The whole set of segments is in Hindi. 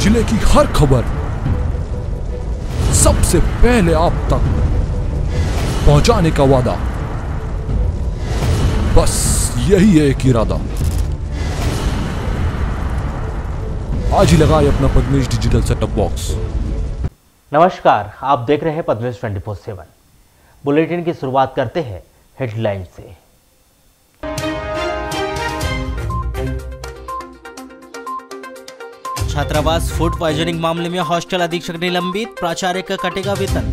जिले की हर खबर सबसे पहले आप तक पहुंचाने का वादा, बस यही है एक इरादा। आज ही लगाए अपना पद्मेश डिजिटल सेटअप बॉक्स। नमस्कार, आप देख रहे हैं पद्मेश 24/7। बुलेटिन की शुरुआत करते हैं हेडलाइन से। छात्रावास फूड पॉइजनिंग मामले में हॉस्टल अधीक्षक निलंबित, प्राचार्य का कटेगा वेतन।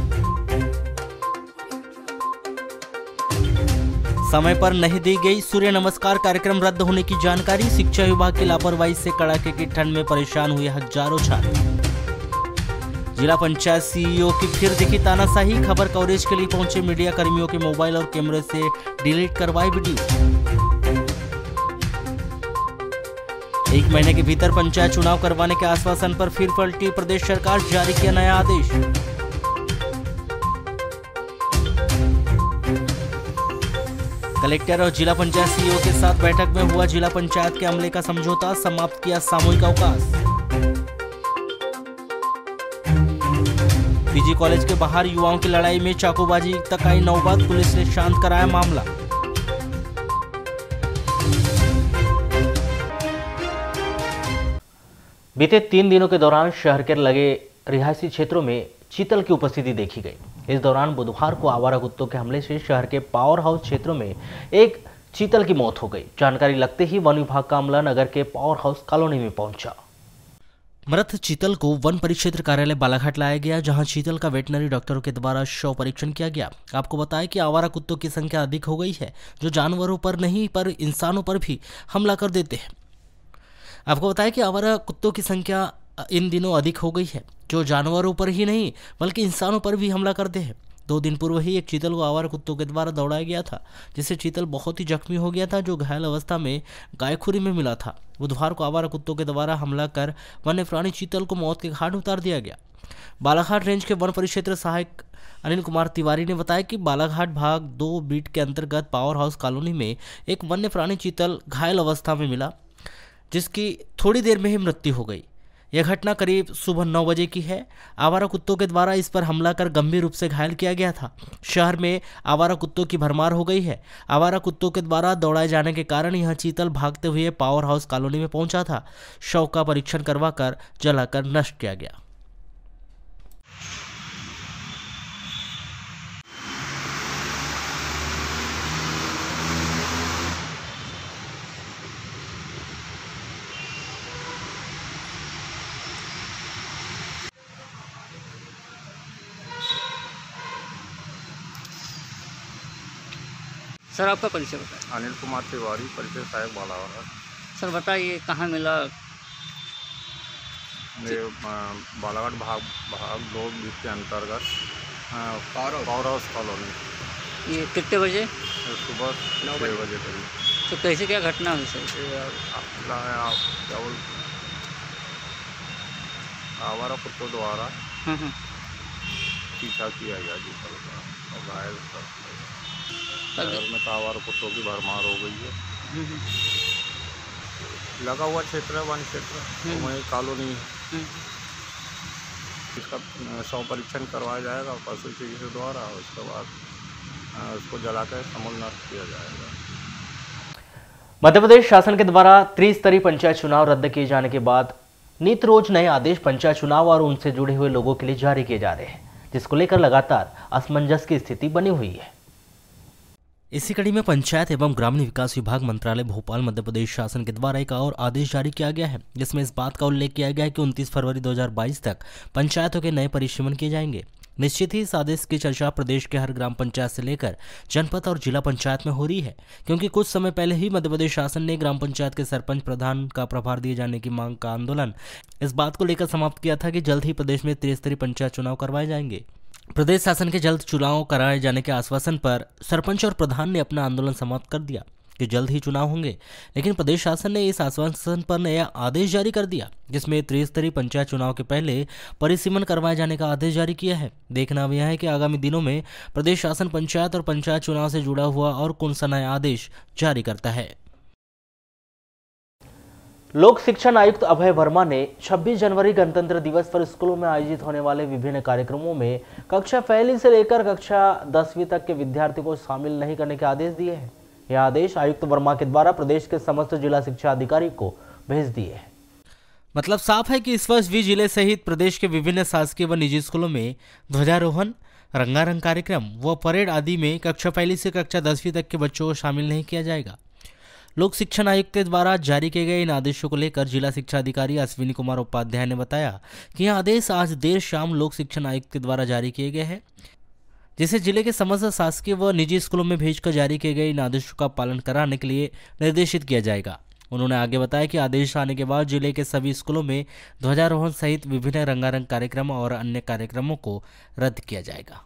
समय पर नहीं दी गई सूर्य नमस्कार कार्यक्रम रद्द होने की जानकारी, शिक्षा विभाग की लापरवाही से कड़ाके की ठंड में परेशान हुए हजारों छात्र। जिला पंचायत सीईओ की फिर दिखी तानाशाही, खबर कवरेज के लिए पहुंचे मीडिया कर्मियों के मोबाइल और कैमरे से डिलीट करवाई वीडियो। 1 महीने के भीतर पंचायत चुनाव करवाने के आश्वासन पर फिर पलटी प्रदेश सरकार, जारी किया नया आदेश। कलेक्टर और जिला पंचायत सीईओ के साथ बैठक में हुआ जिला पंचायत के अमले का समझौता, समाप्त किया सामूहिक अवकाश। पीजी कॉलेज के बाहर युवाओं की लड़ाई में चाकूबाजी तक आई नौबत, पुलिस ने शांत कराया मामला। बीते 3 दिनों के दौरान शहर के लगे रिहायशी क्षेत्रों में चीतल की उपस्थिति देखी गई। इस दौरान बुधवार को आवारा कुत्तों के हमले से शहर के पावर हाउस क्षेत्रों में एक चीतल की मौत हो गई। जानकारी लगते ही वन विभाग का अमला नगर के पावर हाउस कॉलोनी में पहुंचा। मृत चीतल को वन परिक्षेत्र कार्यालय बालाघाट लाया गया, जहां चीतल का वेटनरी डॉक्टरों के द्वारा शव परीक्षण किया गया। आपको बताया कि आवारा कुत्तों की संख्या अधिक हो गई है, जो जानवरों पर नहीं पर इंसानों पर भी हमला कर देते हैं। आपको बताया कि आवारा कुत्तों की संख्या इन दिनों अधिक हो गई है, जो जानवरों पर ही नहीं बल्कि इंसानों पर भी हमला करते हैं। 2 दिन पूर्व ही एक चीतल को आवारा कुत्तों के द्वारा दौड़ाया गया था, जिससे चीतल बहुत ही जख्मी हो गया था, जो घायल अवस्था में गायखुरी में मिला था। बुधवार को आवारा कुत्तों के द्वारा हमला कर वन्य प्राणी चीतल को मौत के घाट उतार दिया गया। बालाघाट रेंज के वन परिक्षेत्र सहायक अनिल कुमार तिवारी ने बताया कि बालाघाट भाग 2 बीट के अंतर्गत पावर हाउस कॉलोनी में एक वन्य प्राणी चीतल घायल अवस्था में मिला, जिसकी थोड़ी देर में ही मृत्यु हो गई। यह घटना करीब सुबह 9 बजे की है। आवारा कुत्तों के द्वारा इस पर हमला कर गंभीर रूप से घायल किया गया था। शहर में आवारा कुत्तों की भरमार हो गई है। आवारा कुत्तों के द्वारा दौड़ाए जाने के कारण यह चीतल भागते हुए पावर हाउस कॉलोनी में पहुंचा था। शव का परीक्षण करवाकर जलाकर नष्ट किया गया। सर, आपका परिचय बताएं। अनिल कुमार तिवारी, परिचय सहायक बालाघाट। सर बताइए, कहाँ मिला? ये बालाघाट भाग 2 बीट के अंतर्गत पावर हाउस कॉलोनी। ये कितने बजे? सुबह 9 बजे करीब। तो कैसे क्या घटना हुई सर? क्या बोल आवारा कुत्तों द्वारा पीछा किया गया चीतल का और घायल शहर में तो आवारा कुत्तों की भरमार हो गई है। लगा हुआ क्षेत्र है वन क्षेत्र, वहीं कॉलोनी। इसका शव परीक्षण करवाया जाएगा पशु चिकित्सक द्वारा, उसके बाद उसको जलाकर समूल नष्ट किया जाएगा। मध्य प्रदेश शासन के द्वारा त्रिस्तरीय पंचायत चुनाव रद्द किए जाने के बाद नित रोज नए आदेश पंचायत चुनाव और उनसे जुड़े हुए लोगों के लिए जारी किए जा रहे हैं, जिसको लेकर लगातार असमंजस की स्थिति बनी हुई है। इसी कड़ी में पंचायत एवं ग्रामीण विकास विभाग मंत्रालय भोपाल मध्य प्रदेश शासन के द्वारा एक और आदेश जारी किया गया है, जिसमें इस बात का उल्लेख किया गया है कि 29 फरवरी 2022 तक पंचायतों के नए परिसीमन किए जाएंगे। निश्चित ही इस आदेश की चर्चा प्रदेश के हर ग्राम पंचायत से लेकर जनपद और जिला पंचायत में हो रही है, क्योंकि कुछ समय पहले ही मध्य प्रदेश शासन ने ग्राम पंचायत के सरपंच प्रधान का प्रभार दिए जाने की मांग का आंदोलन इस बात को लेकर समाप्त किया था कि जल्द ही प्रदेश में त्रिस्तरीय पंचायत चुनाव करवाए जाएंगे। प्रदेश शासन के जल्द चुनाव कराए जाने के आश्वासन पर सरपंच और प्रधान ने अपना आंदोलन समाप्त कर दिया कि जल्द ही चुनाव होंगे, लेकिन प्रदेश शासन ने इस आश्वासन पर नया आदेश जारी कर दिया, जिसमें त्रिस्तरीय पंचायत चुनाव के पहले परिसीमन करवाए जाने का आदेश जारी किया है। देखना अब यह है कि आगामी दिनों में प्रदेश शासन पंचायत और पंचायत चुनाव से जुड़ा हुआ और कौन सा नया आदेश जारी करता है। लोक शिक्षण आयुक्त अभय वर्मा ने 26 जनवरी गणतंत्र दिवस पर स्कूलों में आयोजित होने वाले विभिन्न कार्यक्रमों में कक्षा पहली से लेकर कक्षा 10वीं तक के विद्यार्थियों को शामिल नहीं करने के आदेश दिए हैं। यह आदेश आयुक्त वर्मा के द्वारा प्रदेश के समस्त जिला शिक्षा अधिकारी को भेज दिए हैं। मतलब साफ है कि इस वर्ष भी जिले सहित प्रदेश के विभिन्न शासकीय व निजी स्कूलों में ध्वजारोहण, रंगारंग कार्यक्रम व परेड आदि में कक्षा पहली से कक्षा 10वीं तक के बच्चों को शामिल नहीं किया जाएगा। लोक शिक्षण आयुक्त के द्वारा जारी किए गए इन आदेशों को लेकर जिला शिक्षा अधिकारी अश्विनी कुमार उपाध्याय ने बताया कि यह आदेश आज देर शाम लोक शिक्षण आयुक्त के द्वारा जारी किए गए हैं, जिसे जिले के समस्त शासकीय व निजी स्कूलों में भेजकर जारी किए गए इन आदेशों का पालन कराने के लिए निर्देशित किया जाएगा। उन्होंने आगे बताया कि आदेश आने के बाद जिले के सभी स्कूलों में ध्वजारोहण सहित विभिन्न रंगारंग कार्यक्रम और अन्य कार्यक्रमों को रद्द किया जाएगा।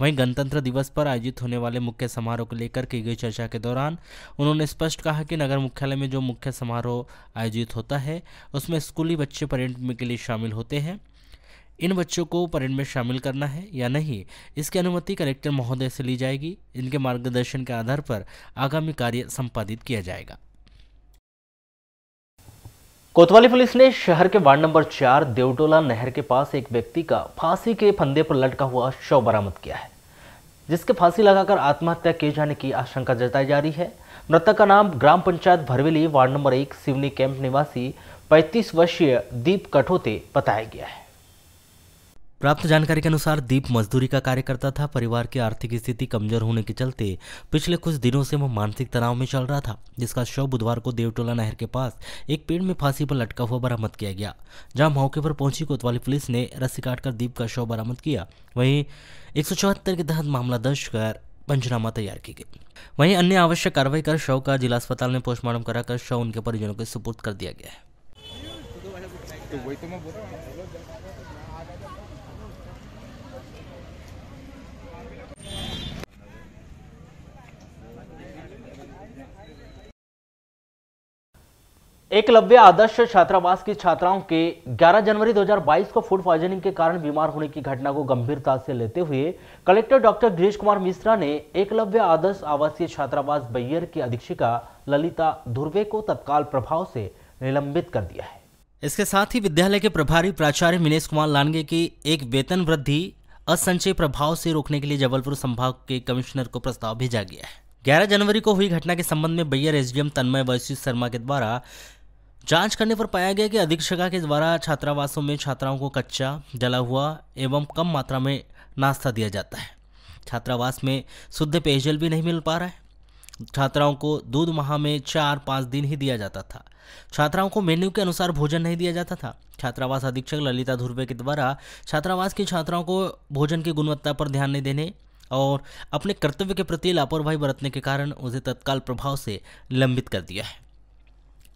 वहीं गणतंत्र दिवस पर आयोजित होने वाले मुख्य समारोह को लेकर की गई चर्चा के दौरान उन्होंने स्पष्ट कहा कि नगर मुख्यालय में जो मुख्य समारोह आयोजित होता है उसमें स्कूली बच्चे परेड में के लिए शामिल होते हैं। इन बच्चों को परेड में शामिल करना है या नहीं, इसकी अनुमति कलेक्टर महोदय से ली जाएगी। इनके मार्गदर्शन के आधार पर आगामी कार्य संपादित किया जाएगा। कोतवाली पुलिस ने शहर के वार्ड नंबर 4 देवटोला नहर के पास एक व्यक्ति का फांसी के फंदे पर लटका हुआ शव बरामद किया है, जिसके फांसी लगाकर आत्महत्या किए जाने की आशंका जताई जा रही है। मृतक का नाम ग्राम panchayat Bharweli ward number 1 Seoni camp निवासी 35 वर्षीय दीप कठोते बताया गया है। प्राप्त जानकारी के अनुसार दीप मजदूरी का कार्य करता था। परिवार की आर्थिक स्थिति कमजोर होने के चलते पिछले कुछ दिनों से वह मानसिक तनाव में चल रहा था, जिसका शव बुधवार को देवटोला नहर के पास एक पेड़ में फांसी पर लटका हुआ बरामद किया गया। जहां मौके पर पहुंची कोतवाली पुलिस ने रस्सी काटकर दीप का शव बरामद किया। वहीं 174 के तहत मामला दर्ज कर पंचनामा तैयार की गई। वहीं अन्य आवश्यक कार्रवाई कर शव का जिला अस्पताल में पोस्टमार्टम कराकर शव उनके परिजनों के सुपुर्द कर दिया गया है। एकलव्य आदर्श छात्रावास की छात्राओं के 11 जनवरी 2022 को फूड पॉइजनिंग के कारण बीमार होने की घटना को गंभीरता से लेते हुए कलेक्टर डॉक्टर गिरीश कुमार मिश्रा ने एकलव्य आदर्श आवासीय छात्रावास बैयर की अधीक्षिका ललिता धुर्वे को तत्काल प्रभाव से निलंबित कर दिया है। इसके साथ ही विद्यालय के प्रभारी प्राचार्य मिनेश कुमार लानगे की एक वेतन वृद्धि असंचय प्रभाव से रोकने के लिए जबलपुर संभाग के कमिश्नर को प्रस्ताव भेजा गया है। 11 जनवरी को हुई घटना के संबंध में बैयर एसडीएम तन्मय वैश्विक शर्मा के द्वारा जांच करने पर पाया गया कि अधीक्षका के द्वारा छात्रावासों में छात्राओं को कच्चा, जला हुआ एवं कम मात्रा में नाश्ता दिया जाता है। छात्रावास में शुद्ध पेयजल भी नहीं मिल पा रहा है। छात्राओं को दूध माह में 4-5 दिन ही दिया जाता था। छात्राओं को मेन्यू के अनुसार भोजन नहीं दिया जाता था। छात्रावास अधीक्षक ललिता धुर्वे के द्वारा छात्रावास की छात्राओं को भोजन की गुणवत्ता पर ध्यान नहीं देने और अपने कर्तव्य के प्रति लापरवाही बरतने के कारण उसे तत्काल प्रभाव से निलंबित कर दिया है।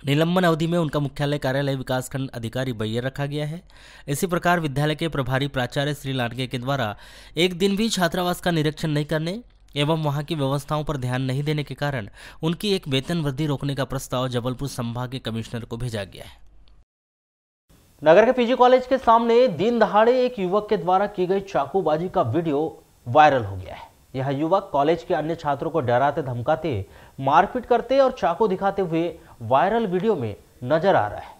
निलंबन अवधि में उनका मुख्यालय कार्यालय विकासखंड अधिकारी बैयर रखा गया है। इसी प्रकार विद्यालय के प्रभारी प्राचार्य श्री लाडगे के द्वारा एक दिन भी छात्रावास का निरीक्षण नहीं करने एवं वहां की व्यवस्थाओं पर ध्यान नहीं देने के कारण उनकी एक वेतन वृद्धि रोकने का प्रस्ताव जबलपुर संभाग के कमिश्नर को भेजा गया है। नगर के पीजी कॉलेज के सामने दिन दहाड़े एक युवक के द्वारा की गई चाकूबाजी का वीडियो वायरल हो गया है। यह युवक कॉलेज के अन्य छात्रों को डराते धमकाते, मारपीट करते और चाकू दिखाते हुए वायरल वीडियो में नजर आ रहा है।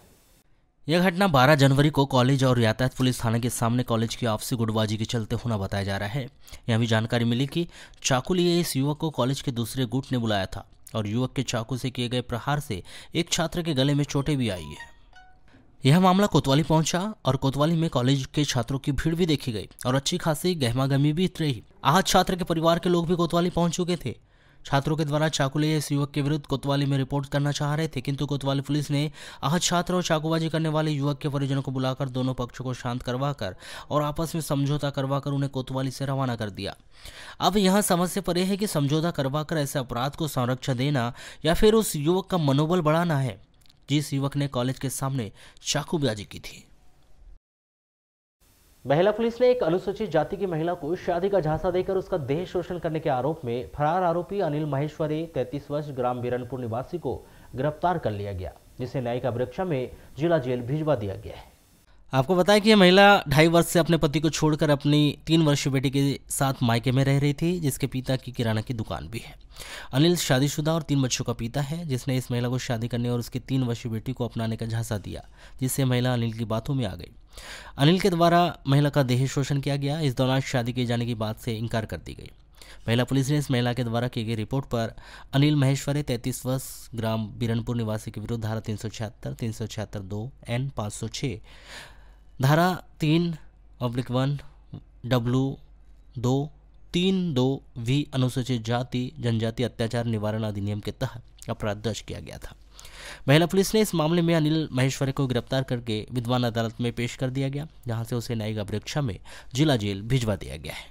यह घटना 12 जनवरी को कॉलेज और यातायात पुलिस थाने के सामने कॉलेज की आपसी गुटबाजी के चलते होना बताया जा रहा है। यह भी जानकारी मिली कि चाकू लिए इस युवक को कॉलेज के दूसरे गुट ने बुलाया था और युवक के चाकू से किए गए प्रहार से एक छात्र के गले में चोटें भी आई है। यह मामला कोतवाली पहुंचा और कोतवाली में कॉलेज के छात्रों की भीड़ भी देखी गई और अच्छी खासी गहमागहमी भी रही। आहत छात्र के परिवार के लोग भी कोतवाली पहुंच चुके थे। छात्रों के द्वारा चाकू लिए इस युवक के विरुद्ध कोतवाली में रिपोर्ट करना चाह रहे थे, किंतु कोतवाली पुलिस ने आहत छात्र और चाकूबाजी करने वाले युवक के परिजनों को बुलाकर दोनों पक्षों को शांत करवाकर और आपस में समझौता करवाकर उन्हें कोतवाली से रवाना कर दिया। अब यहाँ समस्या पर यह है कि समझौता करवाकर ऐसे अपराध को संरक्षण देना या फिर उस युवक का मनोबल बढ़ाना है जिस युवक ने कॉलेज के सामने चाकूबाजी की थी। महिला पुलिस ने एक अनुसूचित जाति की महिला को शादी का झांसा देकर उसका देह शोषण करने के आरोप में फरार आरोपी अनिल महेश्वरी 33 वर्ष ग्राम बीरनपुर निवासी को गिरफ्तार कर लिया गया, जिसे न्यायिक अभिरक्षा में जिला जेल भिजवा दिया गया है। आपको बताया कि यह महिला 2.5 वर्ष से अपने पति को छोड़कर अपनी 3 वर्षीय बेटी के साथ मायके में रह रही थी, जिसके पिता की किराना की दुकान भी है। अनिल शादीशुदा और 3 बच्चों का पिता है, जिसने इस महिला को शादी करने और उसकी 3 वर्षीय बेटी को अपनाने का झांसा दिया, जिससे महिला अनिल की बातों में आ गई। अनिल के द्वारा महिला का देह शोषण किया गया। इस दौरान शादी किए जाने की बात से इनकार कर दी गई। महिला पुलिस ने इस महिला के द्वारा की गई रिपोर्ट पर अनिल महेश्वरी 33 वर्ष ग्राम बीरनपुर निवासी के विरुद्ध धारा 376, 376(2), N 506, धारा 3/1 W2 32V अनुसूचित जाति जनजाति अत्याचार निवारण अधिनियम के तहत अपराध दर्ज किया गया था। महिला पुलिस ने इस मामले में अनिल महेश्वरी को गिरफ्तार करके विद्वान अदालत में पेश कर दिया गया, जहां से उसे न्यायिक अभिरक्षा में जिला जेल भिजवा दिया गया है।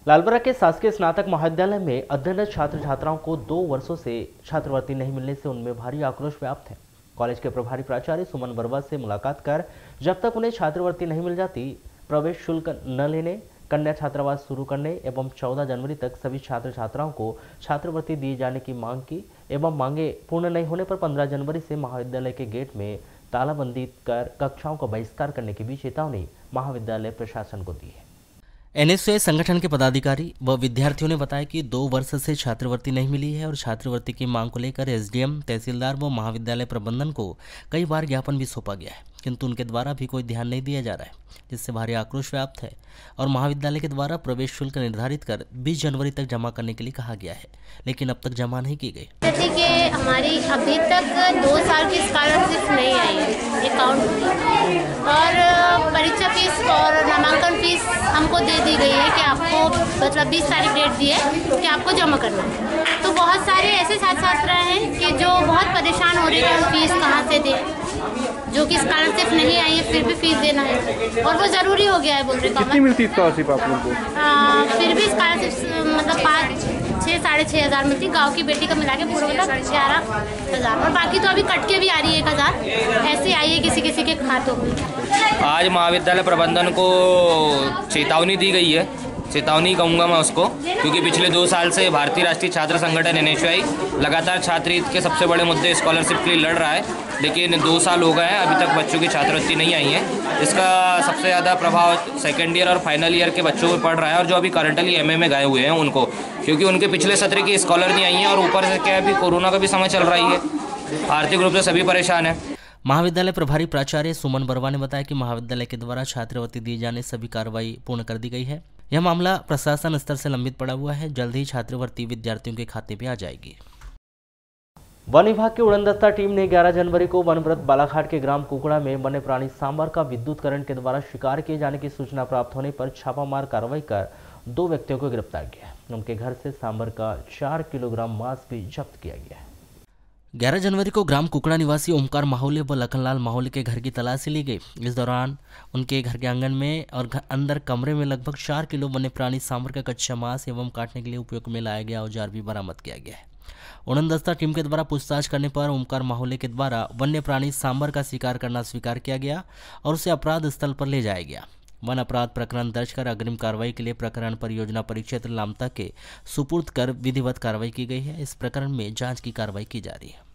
लालबरा के शासकीय स्नातक महाविद्यालय में अध्ययनरत छात्र छात्राओं को 2 वर्षों से छात्रवृत्ति नहीं मिलने से उनमें भारी आक्रोश व्याप्त है। कॉलेज के प्रभारी प्राचार्य सुमन बरवा से मुलाकात कर जब तक उन्हें छात्रवृत्ति नहीं मिल जाती प्रवेश शुल्क न लेने, कन्या छात्रावास शुरू करने एवं 14 जनवरी तक सभी छात्र छात्राओं को छात्रवृत्ति दिए जाने की मांग की एवं मांगे पूर्ण नहीं होने पर 15 जनवरी से महाविद्यालय के गेट में तालाबंदी कर कक्षाओं का बहिष्कार करने की भी चेतावनी महाविद्यालय प्रशासन को दी है। NSUI संगठन के पदाधिकारी व विद्यार्थियों ने बताया कि 2 वर्ष से छात्रवृत्ति नहीं मिली है और छात्रवृत्ति की मांग को लेकर SDM, तहसीलदार व महाविद्यालय प्रबंधन को कई बार ज्ञापन भी सौंपा गया है, किंतु उनके द्वारा भी कोई ध्यान नहीं दिया जा रहा है, जिससे भारी आक्रोश व्याप्त है और महाविद्यालय के द्वारा प्रवेश शुल्क निर्धारित कर 20 जनवरी तक जमा करने के लिए कहा गया है, लेकिन अब तक जमा नहीं की गई। जैसे कि हमारी अभी तक 2 साल की स्कॉलरशिप नहीं आई है अकाउंट में, और परीक्षा फीस और नामांकन फीस हमको दे दी गई है कि आपको मतलब 20 तारीख डेट दी है कि आपको जमा करना है। तो बहुत सारे ऐसे छात्र छात्रा हैं कि जो बहुत परेशान हो रहे हैं कि हम फीस कहाँ से दें, जो कि स्कॉलरशिप नहीं आई है फिर भी फीस देना है और वो ज़रूरी हो गया है। बोल रहे कितनी मिलती स्कॉलरशिप आप लोगों को? फिर भी स्कॉलरशिप मतलब 5-6 साढ़े 6 हज़ार मिलती, गाँव की बेटी का मिला के पूरा मतलब 11,000, और बाकी तो अभी कट के भी आ रही है 1,000 ऐसे आई है किसी किसी के खातों में। आज महाविद्यालय प्रबंधन को चेतावनी दी गई है, चेतावनी कहूँगा मैं उसको, क्योंकि पिछले 2 साल से भारतीय राष्ट्रीय छात्र संगठन NSUI लगातार छात्र हित के सबसे बड़े मुद्दे स्कॉलरशिप के लिए लड़ रहा है, लेकिन 2 साल हो गए हैं अभी तक बच्चों की छात्रवृत्ति नहीं आई है। इसका सबसे ज़्यादा प्रभाव सेकेंड ईयर और फाइनल ईयर के बच्चों पर पड़ रहा है, और जो अभी करंटली MA में गए हुए हैं उनको, क्योंकि उनके पिछले सत्र की स्कॉलर नहीं आई है, और ऊपर से क्या है अभी कोरोना का भी समय चल रही है, आर्थिक रूप से सभी परेशान हैं। महाविद्यालय प्रभारी प्राचार्य सुमन बरवा ने बताया कि महाविद्यालय के द्वारा छात्रवृत्ति दिए जाने सभी कार्रवाई पूर्ण कर दी गई है। यह मामला प्रशासन स्तर से लंबित पड़ा हुआ है, जल्द ही छात्रवृत्ति विद्यार्थियों के खाते में आ जाएगी। वन विभाग की उड़नदस्ता टीम ने 11 जनवरी को वनव्रत बालाघाट के ग्राम कुकड़ा में वन्य प्राणी सांबर का विद्युत करंट के द्वारा शिकार किए जाने की सूचना प्राप्त होने पर छापामार कार्रवाई कर 2 व्यक्तियों को गिरफ्तार किया। उनके घर से सांबर का 4 किलोग्राम मांस भी जब्त किया गया है। 11 जनवरी को ग्राम कुकड़ा निवासी ओमकार माहौले व लखनलाल माहौले के घर की तलाशी ली गई। इस दौरान उनके घर के आंगन में और अंदर कमरे में लगभग 4 किलो वन्य प्राणी सांबर का कच्चा मांस एवं काटने के लिए उपयोग में लाया गया औजार भी बरामद किया गया है। उड़नदस्ता टीम के द्वारा पूछताछ करने पर ओमकार माहौले के द्वारा वन्य प्राणी सांबर का शिकार करना स्वीकार किया गया और उसे अपराध स्थल पर ले जाया गया। वन अपराध प्रकरण दर्ज कर अग्रिम कार्रवाई के लिए प्रकरण परियोजना परिक्षेत्र लामता के सुपुर्द कर विधिवत कार्रवाई की गई है। इस प्रकरण में जांच की कार्रवाई की जा रही है।